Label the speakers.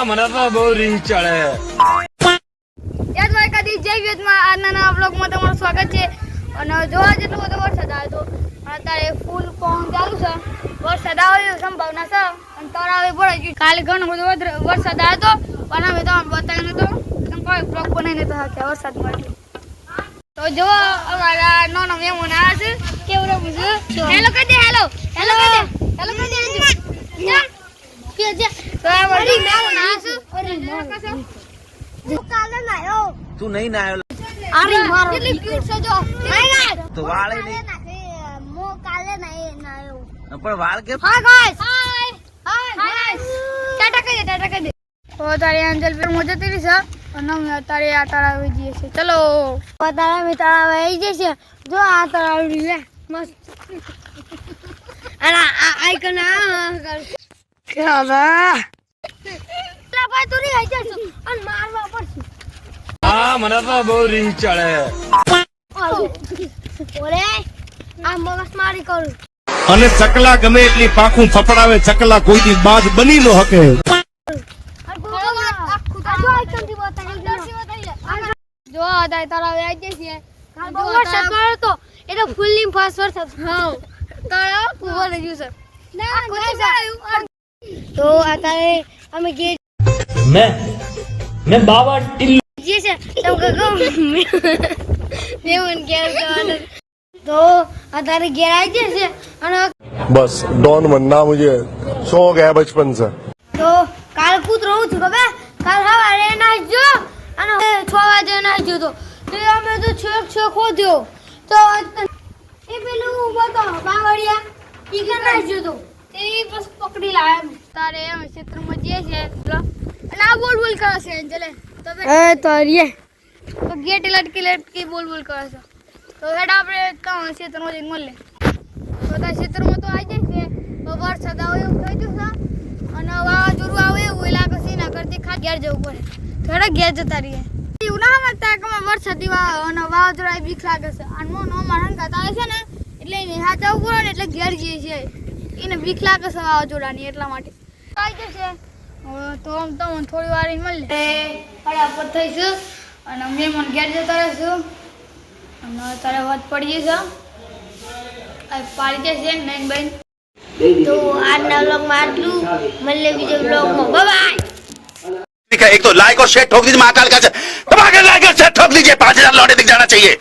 Speaker 1: મને તો બહુ રીંગ ચડે.
Speaker 2: યાદ ભાઈ કદી જય વિદેશમાં આજના બ્લોગમાં તમારું સ્વાગત છે. અને જોવા જેટલો બધો વરસાદ આવ્યો હતો અત્યારે ફૂલ પવન ચાલુ છે. વરસાદ આવવાની સંભાવના છે અને તળાવે ભરાઈ ગયું. કાલે ઘણો બધો વરસાદ આવ્યો હતો પણ અમે તમને બતાવ્યો નતો. કોઈ બ્લોગ બનાવી નતો શક્યા વરસાદ માટે. તો જો અમારા નાના મહેમાન આવ્યા છે. કેવું રમું છું? હેલો કહી દે. હેલો હેલો કહી દે. હેલો કહી દે. તો આ વળી મહેમાન આવ્યા છે. કાલે નાયો
Speaker 1: તું નહીં નાયો
Speaker 2: અરે મારો કેટલી ક્યુટ છે જો.
Speaker 1: તો વાળે નહીં
Speaker 2: મો કાલે નાયો
Speaker 1: પણ વાળ કે.
Speaker 2: હાય ગાઈસ હાય હાય ટાટા કહી દે. ટાટા કહી દે. તો તારી એન્જલ પર મોજે તેરી છે અને અમે અત્યારે આ તળાવે જઈએ છીએ. ચલો અત્યારે અમે તળાવે આવી જઈએ છીએ. જો આ તળાવ લે મસ્ત અને આ આઈકન આ કેવા ભાઈ તું રહી જશે અને મારવા પડશે.
Speaker 1: હા મને તો બહુ રીંગ ચડે.
Speaker 2: ઓરે આ મગજ મારી કરું
Speaker 3: અને ચકલા ગમે એટલી પાખું ફફડાવે ચકલા કોઈની બાજ બની નો હકે.
Speaker 2: જો અત્યારે તળાવે આવી જઈએ છીએ. વરસાદ પડ્યો તો એટલે ફૂલની ફાસ વરસાદ તળાવ ભરી ગયું છે. તો અત્યારે અમે ગીર
Speaker 4: मैं बाबा टिल्लू
Speaker 2: जी से तब मेमन गेर तो अतारे गेर आई जैसे અને
Speaker 3: बस डॉन बनना मुझे शौक है बचपन से.
Speaker 2: તો કાલ કૂદ રહું છું ખબર. કાલ સવારે નાજો અને 6 વાગે નાજો તો અમે તો છેક ખોદ્યો તો એ પેલું બતો બાવળિયા ઈ કે નાજો તો તે બસ પકડી લાયા. તારે અમે ક્ષેત્રમાં જઈએ છે અને આ બોલ કરે છે એન્જલે. તો એ તારીએ તો ગેટ લટકી બોલ કરે છે. તો હેડ આપણે કાં ક્ષેત્રમાં જઈને મળે. તો તા ક્ષેત્રમાં તો આવી જાય છે. તો વરસાદ આવે એવું થઈ ગયું છે અને વાવાઝોડું આવે એવું લાગે છે. એના કરતી ઘેર જવું પડે. થોડા ઘેર જતા રહીએ. એવું ના સમજતા કે વરસાદી અને વાવાઝોડા બીક લાગે છે. અને મોનો મારા હંગાત આવે છે ને એટલે એને હાથ આવવું પડે ને એટલે ઘેર જઈએ છીએ. એને બીક લાગે છે વાવાઝોડાની એટલા માટે આવી જશે. તો આમ તમને થોડી વાર મળે ફટાફટ થઈશું અને મહેમાન ઘેર જતા રહીશું. અને અત્યારે વાત પડી જશે પાડી જશે નાઈન બાઈન. તો આજના બ્લોગમાં આટલું. મળે બીજા બ્લોગમાં. બાય.
Speaker 5: एक तो लाइक और शेयर ठोक दीजिए महाकाल का दबा के लाइक और शेयर ठोक दीजिए 5000 लौटे दिख जाना चाहिए.